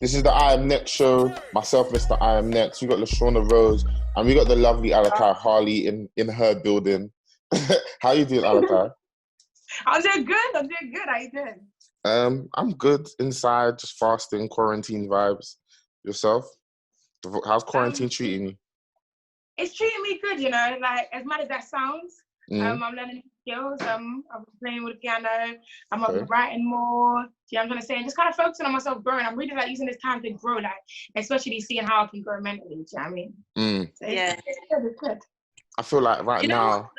This is the I Am Next show. Myself, Mr. I Am Next. We got Lashawna Rose, and we got the lovely Alicai Harley in her building. How you doing, Alicai? I'm doing good. I'm doing good. How you doing? I'm good inside, just fasting, quarantine vibes. Yourself? How's quarantine Um, treating you? it's treating me good, like as mad as that sounds. Mm, I'm learning new skills. I'm playing with the piano. I'm okay. writing more. Do you know what I'm trying to say? And just kind of focusing on myself growing. I'm really like using this time to grow, like especially seeing how I can grow mentally. Do you know what I mean? Mm. So it's good. It's good. I feel like Do right you know what? now.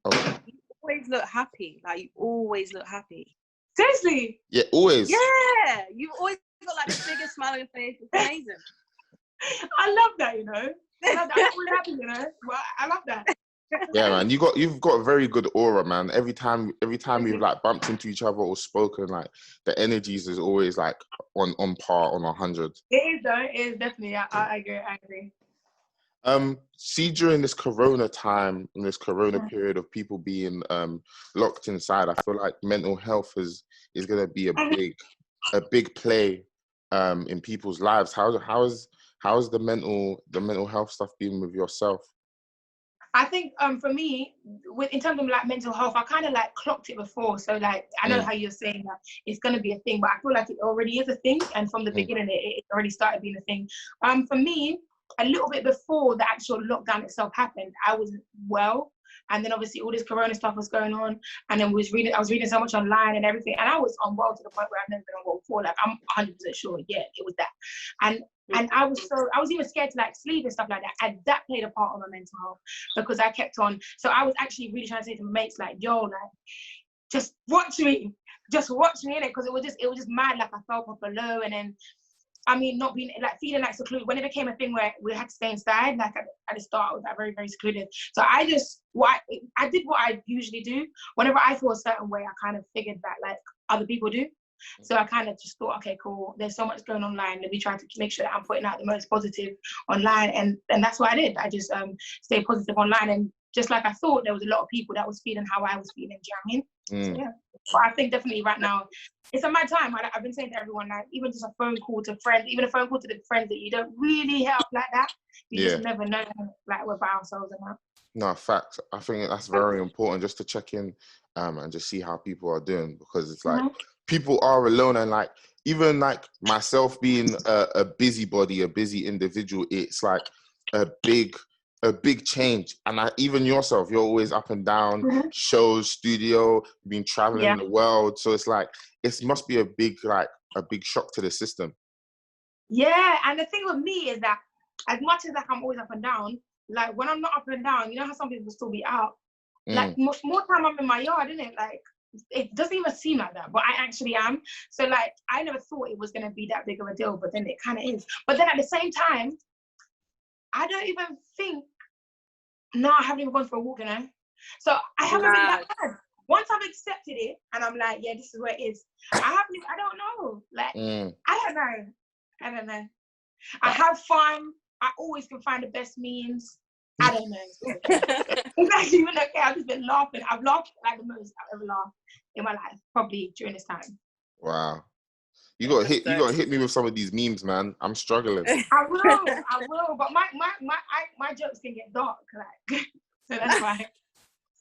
Oh, You always look happy. Like you always look happy. Seriously. yeah, always. Yeah, you've always got like the biggest smile on your face. It's amazing. I love that. I love that. I'm really happy. Well, I love that. Yeah, man. You've got a very good aura, man. Every time we've like bumped into each other or spoken, like the energies is always like on par, on 100. It is though. It is definitely. I agree. I agree. See, during this Corona time, in this Corona period of people being locked inside, I feel like mental health is gonna be a big play in people's lives. How's the mental health stuff been with yourself? I think for me, in terms of like mental health, I kind of like clocked it before. So like I know Mm, how you're saying that it's gonna be a thing, but I feel like it already is a thing, and from the mm, beginning, it already started being a thing. For me, a little bit before the actual lockdown itself happened, I was well, and then obviously all this Corona stuff was going on, and then I was reading so much online and everything, and I was unwell to the point where I've never been unwell before. Like I'm 100% sure, yeah, it was that, and. And I was even scared to like sleep and stuff like that. And that played a part on my mental health because I kept on. So I was actually really trying to say to my mates, like, yo, like, just watch me in it, because it was just mad. Like I felt proper low, and then I mean, not being like feeling like secluded. When it became a thing where we had to stay inside, like at the start, I was like very very secluded. So I did what I usually do. Whenever I feel a certain way, I kind of figured that like other people do. So I kind of just thought, okay, cool. There's so much going online. Let me try to make sure that I'm putting out the most positive online, and that's what I did. I just stayed positive online, and just like I thought, there was a lot of people that was feeling how I was feeling. Do you know what I mean? So mm. yeah. But I think definitely right now it's a mad time. I've been saying to everyone, like even just a phone call to friends, even a phone call to the friends that you don't really hit up like that. You just Yeah. never know, like we're by ourselves and that. No, fact. I think that's very important just to check in and just see how people are doing, because it's like Mm-hmm. people are alone, and like even like myself being a busybody, a busy individual, it's like a big change. And even yourself, you're always up and down, Mm-hmm. shows, studio, you've been traveling Yeah. the world. So it's like it must be a big shock to the system. Yeah, and the thing with me is that as much as like I'm always up and down, like when I'm not up and down, you know how some people still be out. Like Mm, more time I'm in my yard, isn't it? Like it doesn't even seem like that, but I actually am. So like I never thought it was gonna be that big of a deal, but then it kind of is. But then at the same time, I don't even think. No, I haven't even gone for a walk, So I haven't been Nah. that bad. Once I've accepted it, and I'm like, yeah, this is where it is. I don't know. Like mm. I don't know. I don't know. I have fun. I always can find the best means. I don't know. It's actually even okay. I've just been laughing. I've laughed like the most I've ever laughed in my life, probably during this time. Wow. You Yeah, got to that's hit you dope. got to hit me with some of these memes, man. I'm struggling. I will. But my jokes can get dark, like so that's why.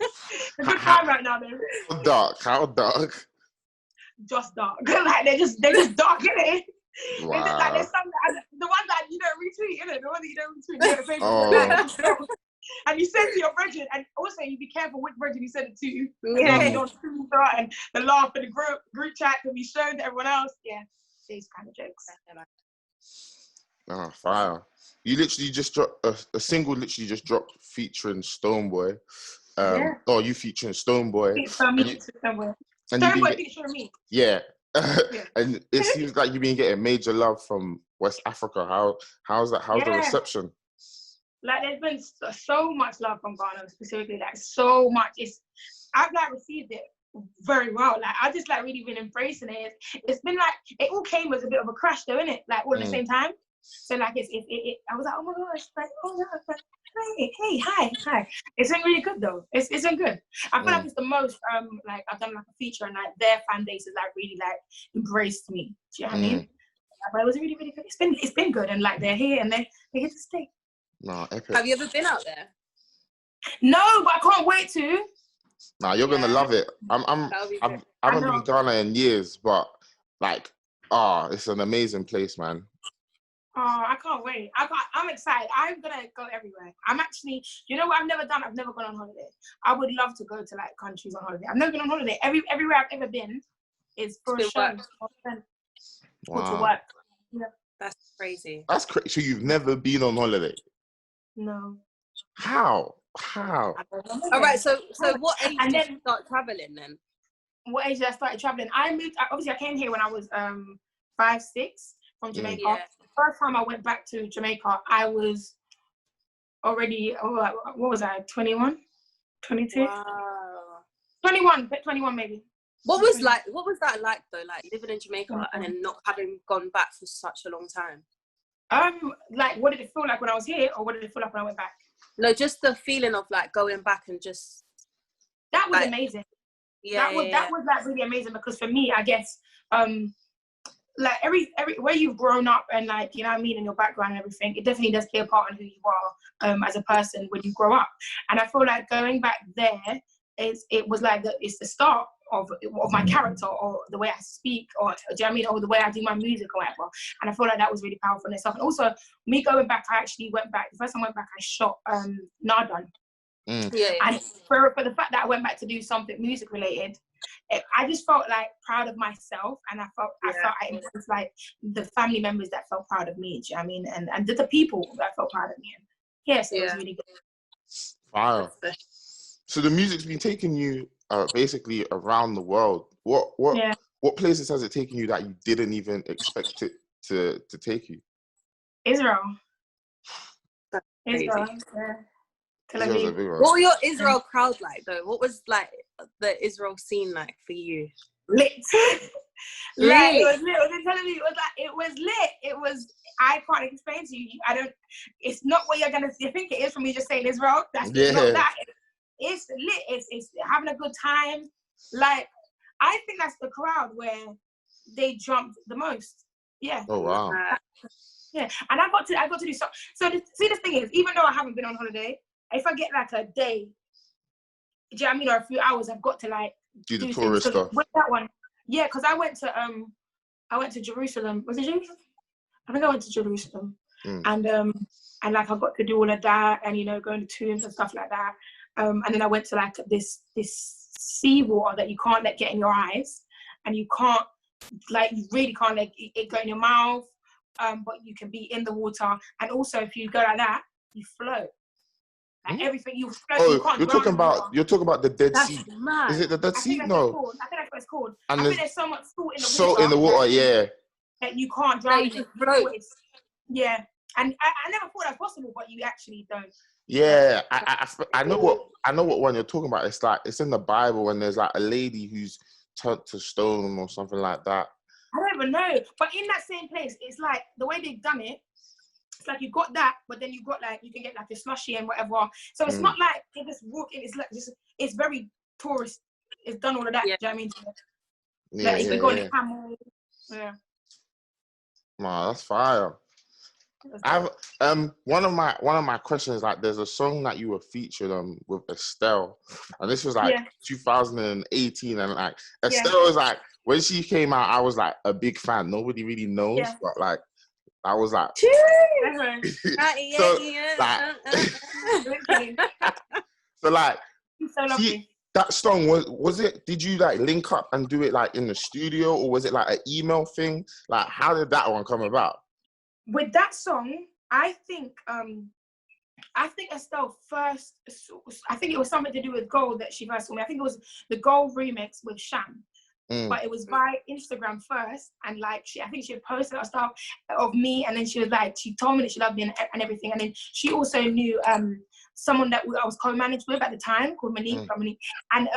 It's a good How, time right now, though. how dark? How dark? Just dark. Like they're just dark, innit? It's just like there's Wow. some the ones that you don't retweet, innit? The ones that you don't retweet, you don't Facebook, Oh, like, and you send to your brethren, and also you be careful which brethren you send it to, because Yeah. you don't Twitter and the laugh in the group chat can be shown to everyone else. Yeah, these kind of jokes. oh, fire. You literally just dropped a single. Literally just dropped featuring Stoneboy. Yeah, You featuring Stoneboy, it's for and me you somewhere. and you've been Stoneboy feature me. yeah, Yeah, and it seems like you've been getting major love from West Africa. How's that? How's the yeah. reception? Like there's been so much love from Ghana specifically, like so much. I've like received it very well. Like I just like really been embracing it. It's been like it all came as a bit of a crash though, innit? Like all at the Mm, same time. So like I was like, oh my gosh, like oh my gosh, like, hey, hi. It's been really good though. It's been good. I feel like mm, it's the most like I've done like a feature, and like their fan base has like really like embraced me. Do you know what I mm. mean? but it was really, really good. It's been good, and like they're here and they're here to stay. No, epic. Have you ever been out there? No, but I can't wait to. Nah, you're gonna love it. I haven't been to Ghana in years, but like, it's an amazing place, man. Oh, I can't wait. I'm excited. I'm gonna go everywhere. I'm actually, you know what I've never done? I've never gone on holiday. I would love to go to like countries on holiday. I've never been on holiday. Everywhere I've ever been is for a show. Or to work. Yeah. That's crazy. That's crazy. So you've never been on holiday? No. How? All right. So what age did you start traveling then? What age did I start traveling? Obviously I came here when I was 5, 6 from Jamaica. Yeah. The first time I went back to Jamaica, I was already, what was I, 21? 22? Wow. 21 maybe. What was that like though? Like living in Jamaica and then not having gone back for such a long time? Like what did it feel like when I was here, or what did it feel like when I went back? No, just the feeling of like going back and just. That was amazing. That was like really amazing, because for me, I guess, like every where you've grown up and like, you know what I mean, and your background and everything, it definitely does play a part in who you are as a person when you grow up. And I feel like going back there it was like it's the start of my character, or the way I speak, or do you know what I mean, or the way I do my music or whatever. And I feel like that was really powerful in itself. And also me going back, I actually went back. The first time I went back, I shot Nardan. Yeah. And for the fact that I went back to do something music related, I just felt like proud of myself, and I felt it was like the family members that felt proud of me. Do you know what I mean? And the people that felt proud of me. And yes, it was really good. Wow. So the music's been taking you basically around the world. What places has it taken you that you didn't even expect it to take you? Israel. Israel. Yeah. What were your Israel crowd like though? What was like the Israel scene like for you? Lit. Really? It was lit. I'm telling you, it was lit. It was. I can't explain to you. It's not what you're gonna. You think it is for me just saying Israel? That's not that. It's lit. It's having a good time. Like, I think that's the crowd where they jumped the most. Yeah. Oh wow. Yeah, and I got to do so. So the thing is, even though I haven't been on holiday, if I get like a day, do you know what I mean, or a few hours, I've got to like do the tourist stuff. With that one, yeah, because I went to Jerusalem. Was it Jerusalem? I think I went to Jerusalem, and like I got to do all of that, and you know, going to tombs and stuff like that. And then I went to like this sea water that you can't let get in your eyes, and you can't, like, you really can't let it go in your mouth, but you can be in the water, and also if you go like that, you float. Like everything, you float. Oh, you can't you're talking about the Dead Sea. Mad. Is it the Dead Sea? No. I think that's what it's called. And I think there's so much salt in the water. Salt in the water, yeah. That you can't drown. You float. Yeah, and I never thought that was possible, but you actually don't. Yeah, I know what one you're talking about. It's like it's in the Bible, and there's like a lady who's turned to stone or something like that. I don't even know, but in that same place, it's like the way they've done it. It's like you got that, but then you got like, you can get like a slushy and whatever. So it's not like you just walk in. It's like it's very tourist. It's done all of that. Yeah. Do you know what I mean? Yeah, like, you can go on a camel. Yeah. Wow, that's fire. I've one of my questions, like, there's a song that you were featured on with Estelle, and this was like 2018, and like Estelle was like, when she came out, I was like a big fan. Nobody really knows, but like I was like, so like, so lovely. That song was it? Did you like link up and do it like in the studio, or was it like an email thing? Like, how did that one come about? With that song, I think Estelle first. I think it was something to do with Gold that she first saw me. I think it was the Gold remix with Sham. But it was by Instagram first, and like I think she had posted a stuff of me, and then she was like, she told me that she loved me and everything, and then she also knew someone that I was co-managed with at the time called Monique, and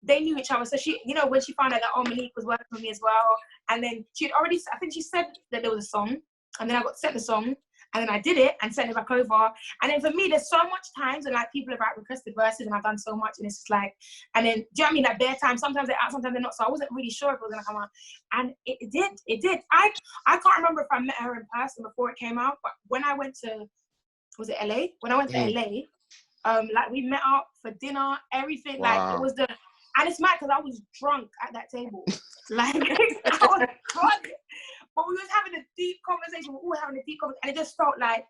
they knew each other. So she, you know, when she found out that Monique was working with me as well, and then she had already, I think she said that there was a song, and then I got sent the song, And then I did it and sent it back over. And then for me, there's so much times when like people have like requested verses and I've done so much and it's just like, and then, do you know what I mean? Like bare time, sometimes they're out, sometimes they're not. So I wasn't really sure if it was gonna come out. And it did. I can't remember if I met her in person before it came out, but when I went to, was it LA? When I went to LA, like we met up for dinner, everything, like it was and it's mad because I was drunk at that table. Like, I was drunk. But we was having a deep conversation. We were all having a deep conversation. And it just felt like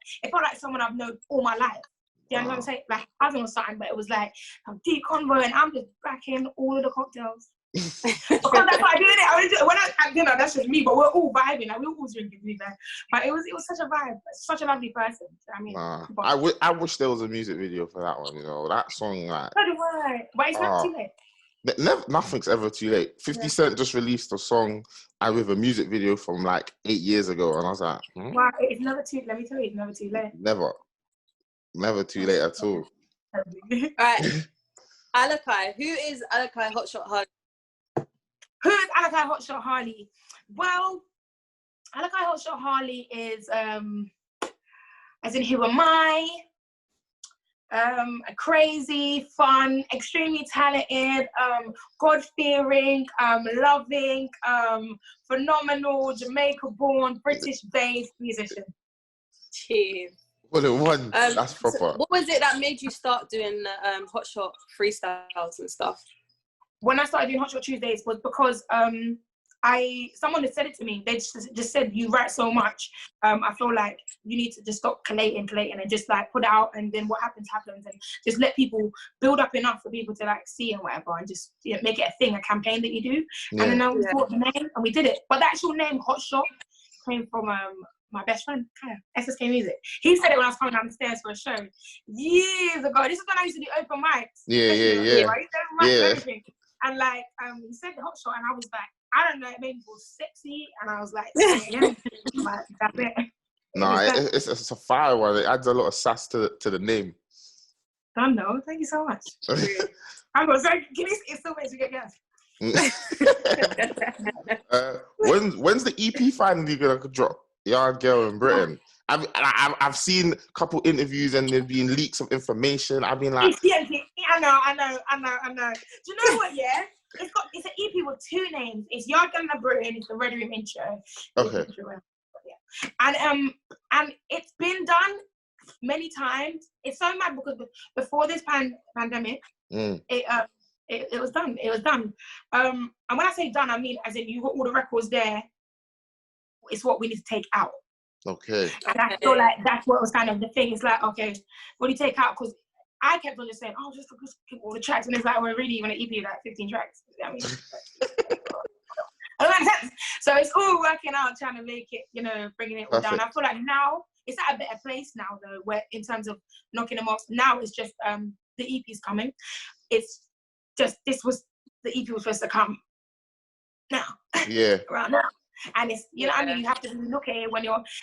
someone I've known all my life. You know what I'm saying? Like, I don't know something, but it was like a deep convo and I'm just backing all of the cocktails. Because that's what I do it. When I at dinner, that's just me, but we're all vibing. Like, we were all drinking together. But it was such a vibe. Such a lovely person. I mean, I wish there was a music video for that one, you know. That song, like... So do I. But it's not too late. Nothing's ever too late. 50 Cent just released a song with a music video from like 8 years ago, and I was like, wow, it's never too. Let me tell you, it's never too late. Never too late at all. Right, Alicai. Who is Alicai Hotshot Harley? Who is Alicai Hotshot Harley? Well, Alicai Hotshot Harley is as in who am I? Crazy, fun, extremely talented, God-fearing, loving, phenomenal, Jamaica-born, British-based musician. Cheers. Well, it won. That's proper. So what was it that made you start doing Hotshot freestyles and stuff? When I started doing Hotshot Tuesdays was because someone had said it to me. They just said, you write so much. I feel like you need to just stop collating and just like put it out, and then what happens, and just let people build up enough for people to like see and whatever, and just make it a thing, a campaign that you do. Yeah. And then we bought the name and we did it. But the actual name Hotshot came from my best friend, Kaya, SSK Music. He said it when I was coming down the stairs for a show years ago. This is when I used to do open mics. Yeah. Everything. And like, he said Hotshot, and I was like, I don't know, it made me feel sexy, and I was like, like that's it. No, it's a fire one. It adds a lot of sass to the name. I know. Thank you so much. I'm going to say, can you it's so much to get gas? When's the EP finally gonna drop? Yard Girl in Britain. I've seen a couple interviews and there's been leaks of information. I've been like, I know. Do you know what? Yeah, it's an EP with two names. It's Yard Girl in Britain. It's the Red Room intro. Okay. And it's been done many times. It's so mad because before this pandemic, it was done. It was done. And when I say done, I mean as in you got all the records there. It's what we need to take out. Okay. And I feel like that's what was kind of the thing. It's like, okay, what do you take out? Because I kept on just saying, oh, just keep all the tracks. And it's like, we're really even an EP like 15 tracks. I mean, so it's all working out, trying to make it, bringing it all down. I feel like now it's at a better place now, though, where in terms of knocking them off. Now it's just the EP's coming. It's just the EP was supposed to come now. Yeah. Around now. And it's, you mean, you have to look at it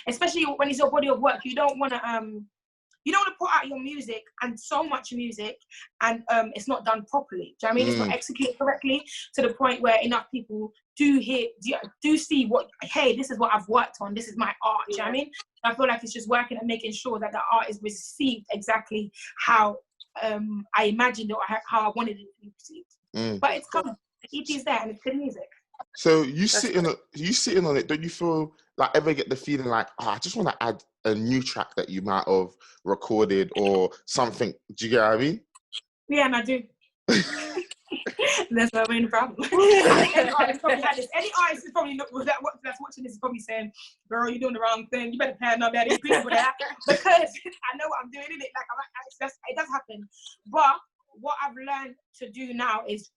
especially when it's your body of work. You don't want to put out your music and so much music and it's not done properly. Do you know what I mean? It's not executed correctly to the point where enough people do see hey, this is what I've worked on. This is my art. Do you know what I mean? I feel like it's just working and making sure that the art is received exactly how I imagined it or how I wanted it to be received. But it's coming. The EP is there and it's good music. So you sitting on it, don't you feel like ever get the feeling like, I just want to add a new track that you might have recorded or something? Do you get what I mean? Yeah, and I do. That's my main problem. Any artist is probably that's watching this is probably saying, "Girl, you're doing the wrong thing. You better plan on that EP for that." Because I know what I'm doing in it. Like it does happen. But what I've learned to do now is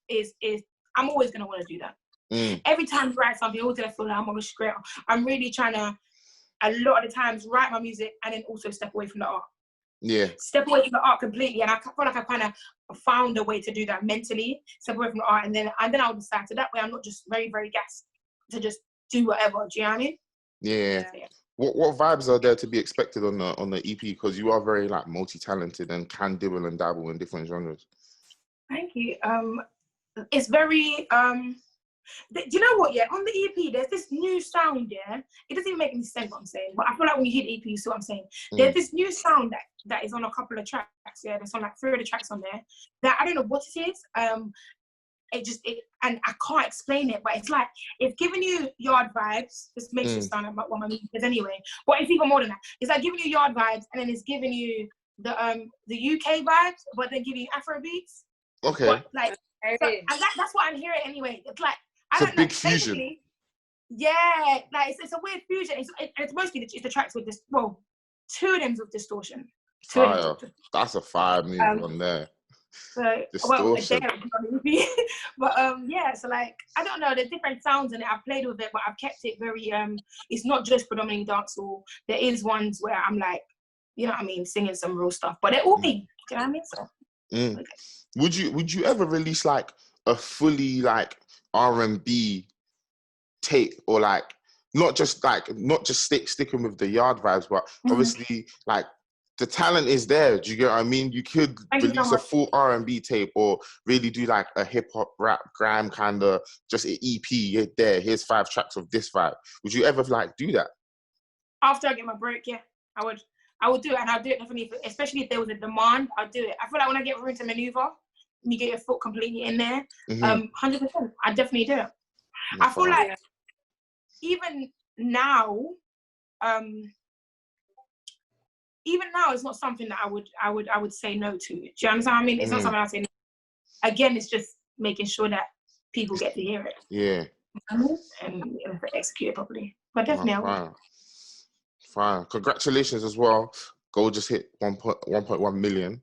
I'm always gonna want to do that. Every time I write something, always I feel like I'm on a script. I'm really trying to, a lot of the times, write my music and then also step away from the art. Yeah. Step away from the art completely, and I feel like I kind of found a way to do that mentally. Step away from the art, and then I'll decide. So that way, I'm not just very, very gassed to just do whatever. Do you know what I mean? Yeah. So, yeah. What vibes are there to be expected on the EP? Because you are very like multi-talented and can dibble and dabble in different genres. Thank you. It's very Do you know what? Yeah, on the EP, there's this new sound. Yeah, it doesn't even make any sense what I'm saying, but I feel like when you hear the EP, you see what I'm saying. There's this new sound that is on a couple of tracks. Yeah, there's on like 3 of the tracks on there that I don't know what it is. And I can't explain it, but it's like it's giving you yard vibes. This makes it sound like what my music is anyway, but it's even more than that. It's like giving you yard vibes, and then it's giving you the UK vibes, but then giving you Afro beats. Okay. But, like, so, and that's what I'm hearing anyway. It's like I don't a big fusion. Yeah, like it's a weird fusion. It's mostly the tracks with this. Well, 2 of them with distortion. That's a fire move on there. So, distortion. But yeah, so like I don't know, there's different sounds in it. I've played with it, but I've kept it very it's not just predominantly dancehall. There is ones where I'm like, you know what I mean, singing some real stuff. But they're all me. Do you know what I mean? So okay. Would you ever release like a fully like R&B tape, or like not just sticking with the yard vibes, but obviously like the talent is there. Do you get what I mean? You could release a full R&B tape, or really do like a hip hop rap grime kind of just an EP. Here's 5 tracks of this vibe. Would you ever like do that? After I get my break, yeah, I would do it, and I'll do it definitely, especially if there was a demand. I'll do it. I feel like when I get room to maneuver, you get your foot completely in there. 100%. I definitely do it. I feel like even now, it's not something that I would say no to. Do you understand what I mean? It's not something I say no. Again, it's just making sure that people get to hear it. Yeah. And execute it properly. But definitely I will. Fine. Congratulations as well. Goal just hit 1.1 million.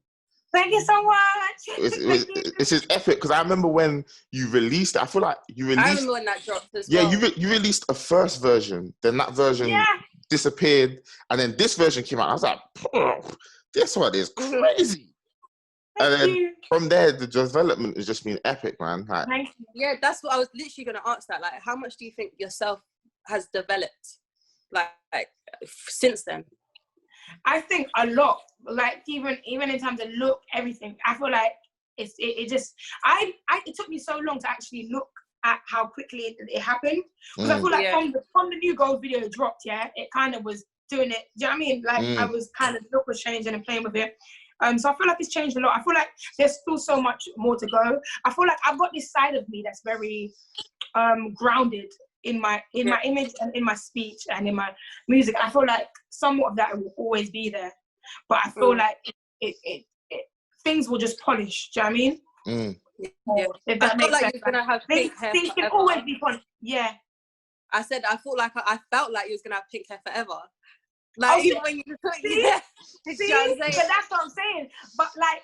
Thank you so much. It's just epic, because I remember when you released it. I feel like you released. I remember when that dropped as well. Yeah, you released a first version, then that version disappeared, and then this version came out. I was like, this one is crazy. From there, the development has just been epic, man. Like, yeah, that's what I was literally going to ask. That, like, how much do you think yourself has developed, like since then? I think a lot. Like even in terms of look, everything. I feel like it took me so long to actually look at how quickly it happened, because I feel like from the new Gold video dropped, it kind of was doing it. Do you know what I mean? Like I was kind of look was changing and playing with it. So I feel like it's changed a lot. I feel like there's still so much more to go. I feel like I've got this side of me that's very grounded in my image and in my speech and in my music. I feel like somewhat of that will always be there, but I feel like it things will just polish. Do you know what I mean? If that makes sense. You're gonna have pink hair things can always be fun. Yeah. I said I felt like you was gonna have pink hair forever. Like even when you see, but that's what I'm saying. But like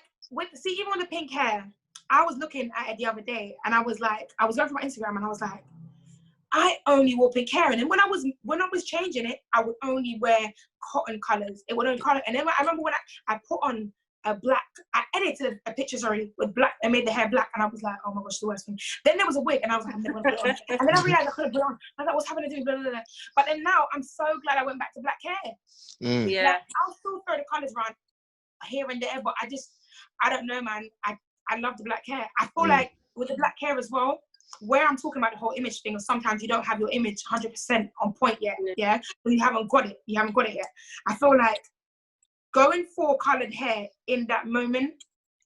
even with the pink hair, I was looking at it the other day, and I was going through my Instagram, and I was like, I only wore pink hair, and then when I was changing it, I would only wear cotton colors. It would only color, and then I remember when I put on a black, I edited a picture, with black, I made the hair black, and I was like, oh my gosh, the worst thing. Then there was a wig, and I was like, I'm never gonna put it on. And then I realized I couldn't put it on. I was like, what's happening to me? Blah, blah, blah. But then now, I'm so glad I went back to black hair. Yeah. Like, I'll still throw the colors around here and there, but I don't know, man. I love the black hair. I feel like with the black hair as well, where I'm talking about the whole image thing, sometimes you don't have your image 100% on point yet, but you haven't got it yet. I feel like going for coloured hair in that moment,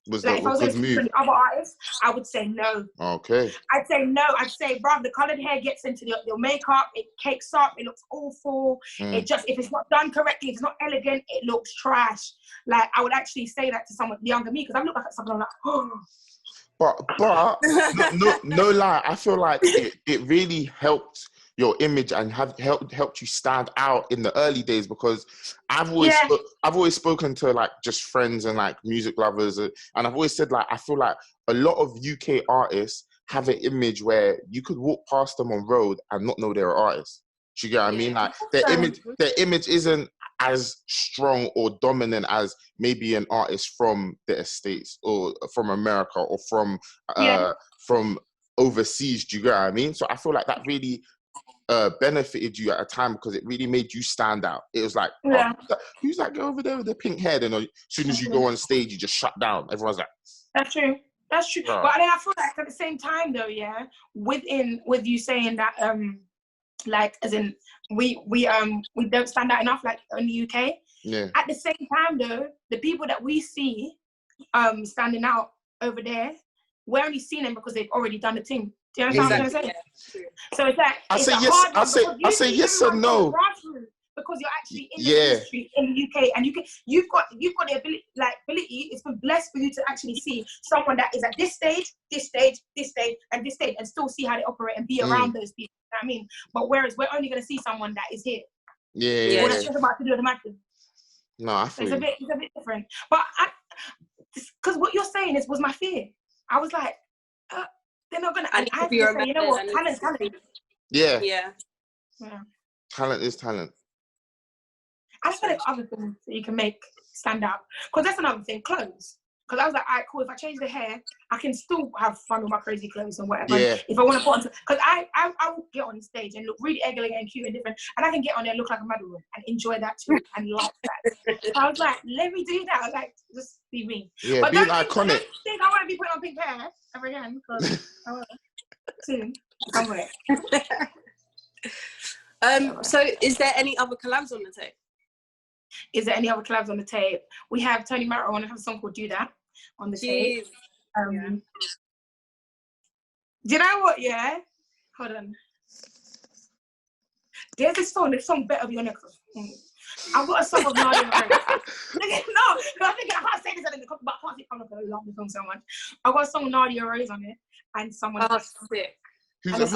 was like if I was going to other artists, I would say no. Okay. I'd say no. I'd say, bruv, the coloured hair gets into your makeup, it cakes up, it looks awful. It just, if it's not done correctly, if it's not elegant, it looks trash. Like, I would actually say that to someone younger me, because I look like something, I'm like, oh. But no lie, I feel like it really helped your image and helped you stand out in the early days, because I've always spoken to like just friends and like music lovers, and I've always said like I feel like a lot of UK artists have an image where you could walk past them on road and not know they're artists. Do you get what I mean? Like their image isn't as strong or dominant as maybe an artist from the States or from America or from overseas. Do you get what I mean? So I feel like that really benefited you at a time, because it really made you stand out. It was like, who's that girl over there with the pink hair? Then as soon as you go on stage, you just shut down. Everyone's like, that's true. That's true. Right. But then I feel like at the same time though, yeah, with you saying that like as in we don't stand out enough like in the UK. Yeah. At the same time though, the people that we see standing out over there, we're only seeing them because they've already done the thing. Do you understand what I'm trying to say? Yeah. So it's like I it's say a yes. hard I one say because yes or no. Because you're actually in Yeah. the industry in the UK, and you've got the ability. It's been blessed for you to actually see someone that is at this stage, and this stage, and still see how they operate and be around those people. You know what I mean? But whereas we're only going to see someone that is here. Yeah. Or that's just about to do the matches. No, I feel It's a bit different. But because what you're saying was my fear. I was like, they're not gonna. And I have to say, you know what? Talent's talent. Yeah. Yeah. Talent is talent. I just feel like other things that you can make stand out. Because that's another thing, clothes. Because I was like, all right, cool. If I change the hair, I can still have fun with my crazy clothes and whatever. Yeah. If I want to put on, because I will get on stage and look really elegant and cute and different, and I can get on there and look like a madam and enjoy that too and like that. So I was like, let me do that. I was like, just be me. Yeah, but being don't iconic. think I want to be putting on pink hair ever again because I will soon somewhere. So is there any other collabs on the tape? Is there any other collabs on the tape? We have Tony Marrow on a song called Do That on the tape. Yeah. Do you know what? Yeah, hold on. There's this song better be on it. I've got a song of Nadia Rose. No, I think I can't say this in the but I can't think I'm not gonna love the song so much. I've got a song of Nadia Rose on it, and someone else. Sick. Who else?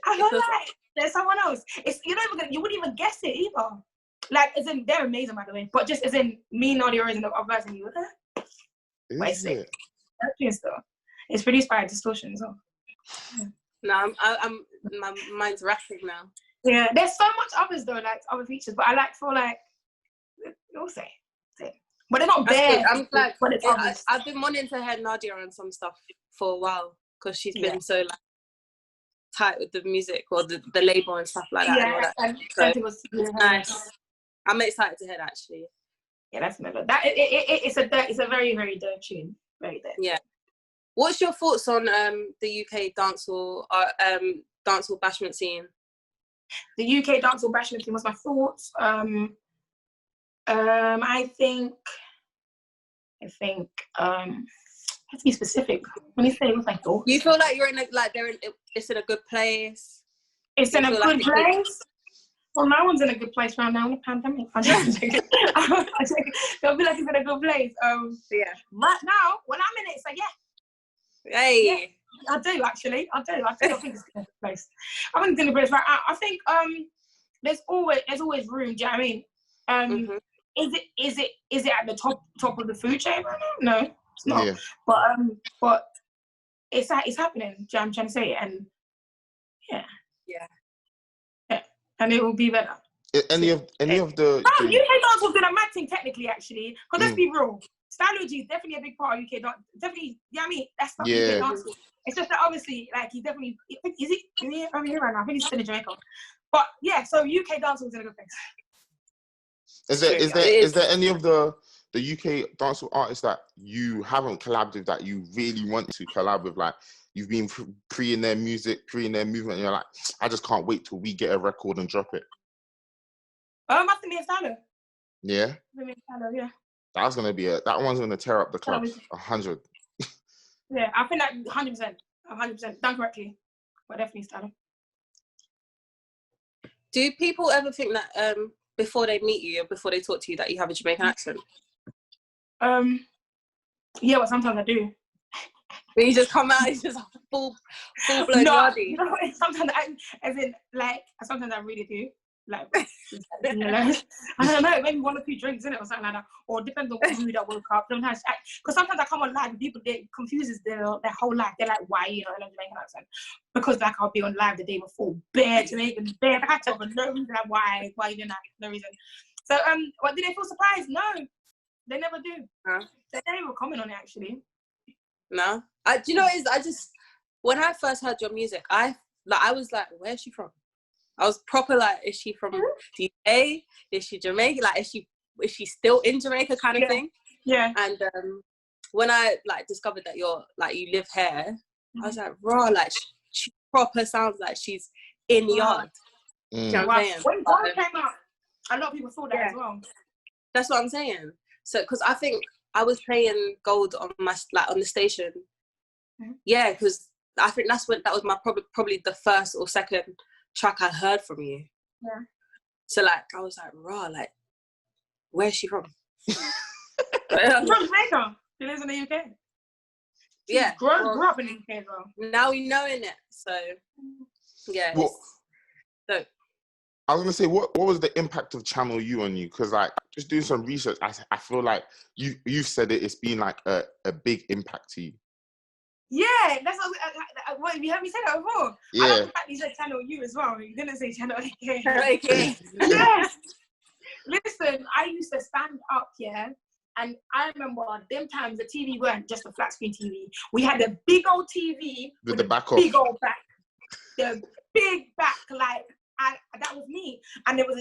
I feel like there's someone else. It's you wouldn't even guess it either. Like as in they're amazing by the way, but just as in me, Nadia Rose, and the other person you Is it? It's produced by Distortion as well. No, I'm my mind's racking now. Yeah, there's so much others though, like other features, but I feel like you'll say. But they're not bad. I'm glad. But it's obvious. I've been wanting to hear Nadia on some stuff for a while because she's been so like tight with the music or the label and stuff like that. Yeah, and all and that. it was Nice. I'm excited to hear that actually. Yeah, that's another. It's a very, very dope tune. Very dope. Yeah. What's your thoughts on the UK dancehall bashment scene? The UK dancehall bashment scene was my thoughts. I think let's be specific. When you say what's my thoughts? You feel like it's in a good place? It's in a good place? Well, no one's in a good place right now in the pandemic. I'm joking. They'll be like it's in a good place. Yeah. Right now, when I'm in it, it's like, yeah. Hey. Yeah, I do actually. I think it's in a good place. I think it's in a good place right now. I think there's always room, do you know what I mean? Is it at the top of the food chain right now? No, it's not. Yeah. But it's happening. Do you know what I'm trying to say? And yeah. And it will be better. Any of the UK dance was doing a mad thing technically actually. Because let's be real, Stylogy is definitely a big part of UK dance. Definitely, you know what I mean? That's stuff UK dance. It's just that obviously, like he's definitely is he over here right now? I think he's still in Jamaica. But yeah, so UK dance was in a good place. Is there any of the UK dancehall artists that you haven't collabed with that you really want to collab with? Like you've been pre in their music, pre in their movement, and you're like, I just can't wait till we get a record and drop it. I think me and Stylo. Yeah. Yeah. That one's gonna tear up the clubs. 100. Yeah, I think that 100%, done correctly, but definitely Stylo. Do people ever think that before they meet you or before they talk to you that you have a Jamaican accent? Yeah, but sometimes I do. When you just come out, it's just full blown yardie. You know, sometimes sometimes I really do. Like, you know, I don't know, maybe 1 or 2 drinks in it or something like that, or depends on what mood I woke up. Sometimes, because sometimes I come on live and people it confuses their whole life. They're like, why you know I love Jamaican accent? Because like I'll be on live the day before, bare Jamaican, bare accent for no reason. Like why you doing that? No reason. So what do they feel surprised? No, they never do. They never even comment on it actually. No, do you know what it is? When I first heard your music, I was like, where's she from? I was proper like, is she from the UK? Is she Jamaican? Like, is she still in Jamaica kind of thing? Yeah. And when I like discovered that you live here, I was like, raw, like she proper sounds like she's in the yard. Do you know what I'm saying? When Gold came out, a lot of people thought that as well. That's what I'm saying. So, because I think I was playing Gold on on the station. Yeah, because I think that was my probably the first or second track I heard from you. Yeah. So like I was like, raw, like where's she from? She's from Jamaica. She lives in the UK. She grew up in the UK as well. Now we know in it. So yeah. So I was gonna say, what was the impact of Channel U on you? Because like just doing some research, I feel like you've said it's been like a big impact to you. Yeah, that's what you heard me say that before. Yeah. I like the fact you said Channel U as well. You didn't say Channel AK. Okay. Yes. Listen, I used to stand up, and I remember them times the TV weren't just a flat screen TV. We had a big old TV with the back big old back, the big back, like. And that was me, and there was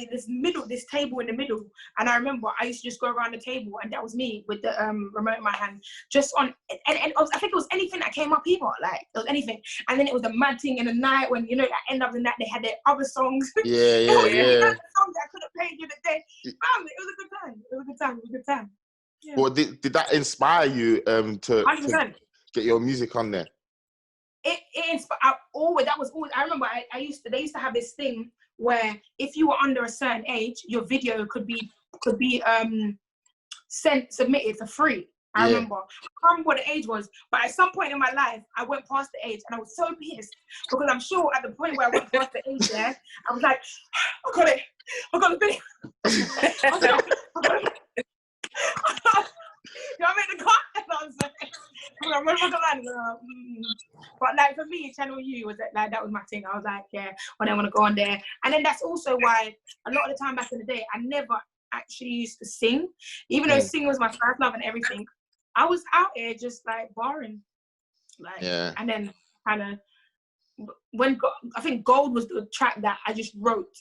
this table in the middle, and I remember I used to just go around the table, and that was me with the remote in my hand, just on, and I think it was anything that came up either, like it was anything, and then it was the mad thing in the night when that end up in that they had their other songs, yeah. Songs that I could have played you the day. It was a good time. Yeah. Well, did that inspire you to get your music on there? It inspired. That was always. I remember they used to have this thing where if you were under a certain age, your video could be submitted for free. I remember. I can't remember what the age was, but at some point in my life, I went past the age, and I was so pissed because I'm sure at the point where I went past the age, I was like, I got the video. I got it. You know what I mean? The car. But like for me, Channel U was like that was my thing. I was like, when I want to go on there, and then that's also why a lot of the time back in the day, I never actually used to sing, even though singing was my first love and everything. I was out here just like barring, and then kind of I think Gold was the track that I just wrote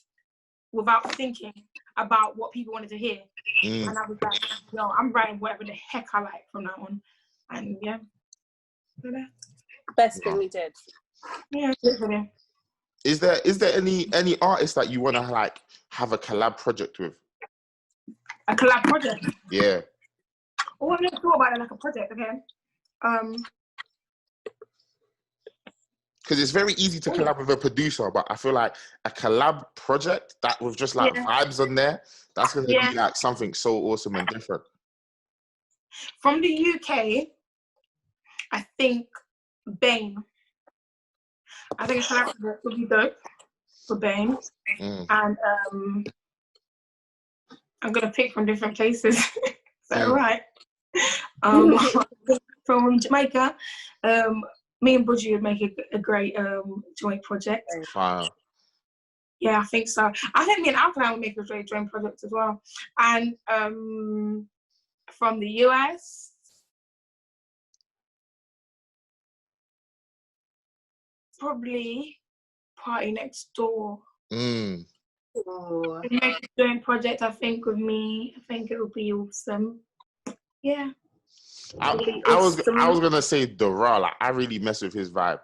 without thinking about what people wanted to hear, and I was like, yo, I'm writing whatever the heck I like from that one. And best thing we did. Yeah, definitely. Is there any artists that you want to like have a collab project with? A collab project? Yeah. Oh, I've never thought about it like a project. Okay. Because it's very easy to collab with a producer, but I feel like a collab project that with just like vibes on there, that's gonna be like something so awesome and different. From the UK, I think Bane. I think a collab would be dope for Bane. And I'm gonna pick from different places. Is that right? From Jamaica, me and Budgie would make a great joint project. Wow. Yeah, I think so. I think me and Alicai would make a great joint project as well. And from the US, probably Party Next Door. Oh. Make a joint project, I think, with me. I think it would be awesome. Yeah. I was gonna say Dara. Like I really mess with his vibe.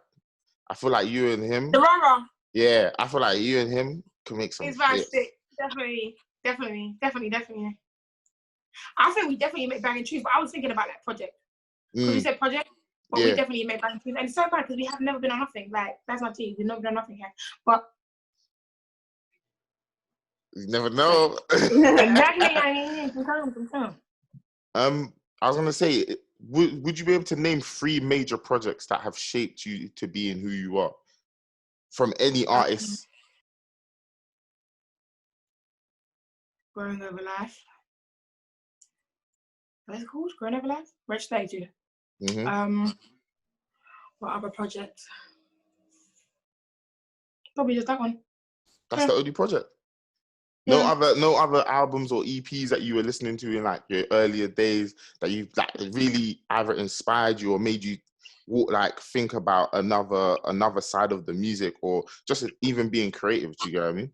I feel like you and him. Dara. Yeah, I feel like you and him can make some. His vibe sick. Definitely. I think we definitely make banging tunes. But I was thinking about that project because we said project, but we definitely make banging tunes. And it's so bad because we have never been on nothing. Like that's my team. We've never done nothing here. But you never know. Exactly. I was gonna say, would you be able to name 3 major projects that have shaped you to being who you are, from any artist? Growing Over Life. What's it called? Growing Over Life? Rich Stage. What other project? Probably just that one. That's the only project. No other albums or EPs that you were listening to in like your earlier days that you like really either inspired you or made you think about another side of the music, or just even being creative. Do you get what I mean?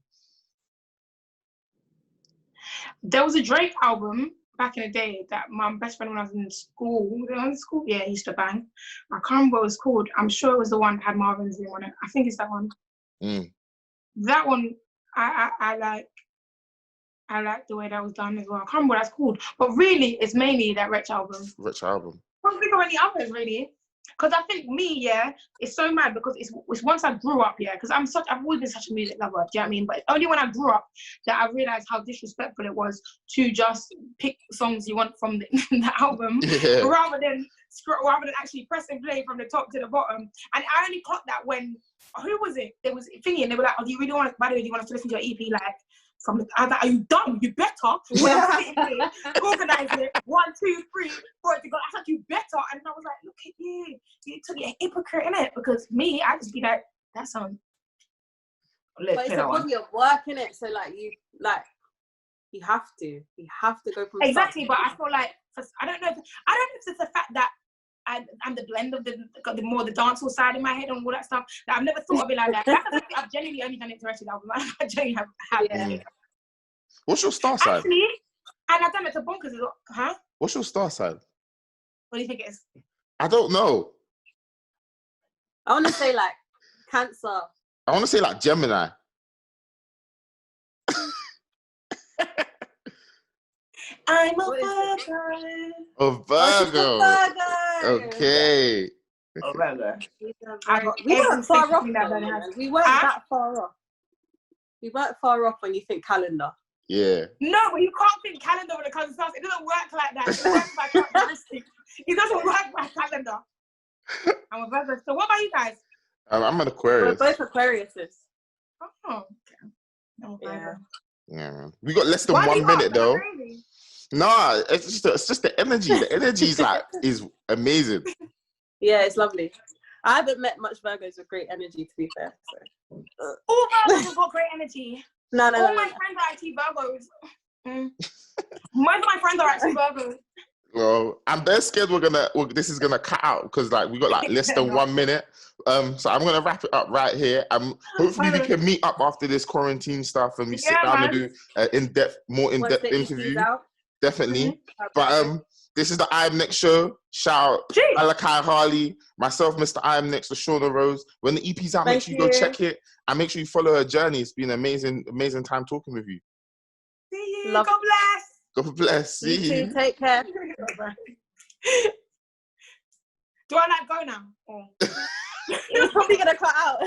There was a Drake album back in the day that my best friend when I was in school, yeah, he used to bang. I can't remember what it was called. I'm sure it was the one that had Marvin's name on it. I think it's that one. That one, I like the way that was done as well. I can't remember what that's called. But really, it's mainly that Wretch album. Wretch album. I don't think of any others, really. Because I think me, yeah, it's so mad because it's once I grew up, yeah, because I've always been such a music lover, do you know what I mean? But only when I grew up that I realised how disrespectful it was to just pick songs you want from the album rather than actually pressing play from the top to the bottom. And I only clocked that when, who was it? There was Thingy, and they were like, oh, do you really want to, by the way, do you want us to listen to your EP, like, from the, I was like, are you dumb? You better. Organize it. 1, 2, 3, for it to go. I thought you better. And I was like, look at you. You took your hypocrite in it. Because me, I just be like, that song. But it's a body of work, innit? So you have to go from exactly. But I feel like I don't know if it's the fact that I'm the blend of the dancehall side in my head and all that stuff that I've never thought of it like that. I've genuinely only done it to Wretched album. I genuinely have. Yeah. What's your star sign? Actually, and I've done it to Bonkers as well. Huh? What's your star sign? What do you think it is? I don't know. I want to say like Cancer. I want to say like Gemini. I'm a Virgo. A Virgo. Okay. A Virgo. We weren't far off. We weren't that far off. We weren't far off when you think calendar. Yeah. No, but you can't think calendar when it comes to stars. It doesn't work like that. It works by characteristics. It doesn't work by calendar. I'm a Virgo. So what about you guys? I'm an Aquarius. We're both Aquariuses. Oh, okay. I'm a Virgo. Yeah, man. We got less than 1 minute though. Nah, it's just the energy. The energy is amazing. Yeah, it's lovely. I haven't met much Virgos with great energy, to be fair. So. All Virgos have got great energy. No. All my friends are actually Virgos. Most of my friends are actually Virgos. Well, I'm very scared this is gonna cut out because we got less than 1 minute. So I'm gonna wrap it up right here. Hopefully we can meet up after this quarantine stuff and we sit down and do an more in-depth interview. Definitely. But this is the I Am Next show. Shout out Alicai Harley, myself, Mr. I Am Next, the Shauna Rose. When the EP's out, make sure you go check it and make sure you follow her journey. It's been an amazing time talking with you. See you. God bless. God bless. See you. Too. Take care. Do I go now? It's probably gonna cut out.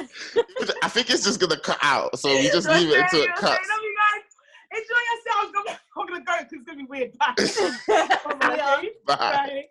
I think it's just gonna cut out, so we just leave it until it cuts. I love you guys. Enjoy yourselves. I'm gonna go because it's gonna be weird. Bye. Bye. Bye.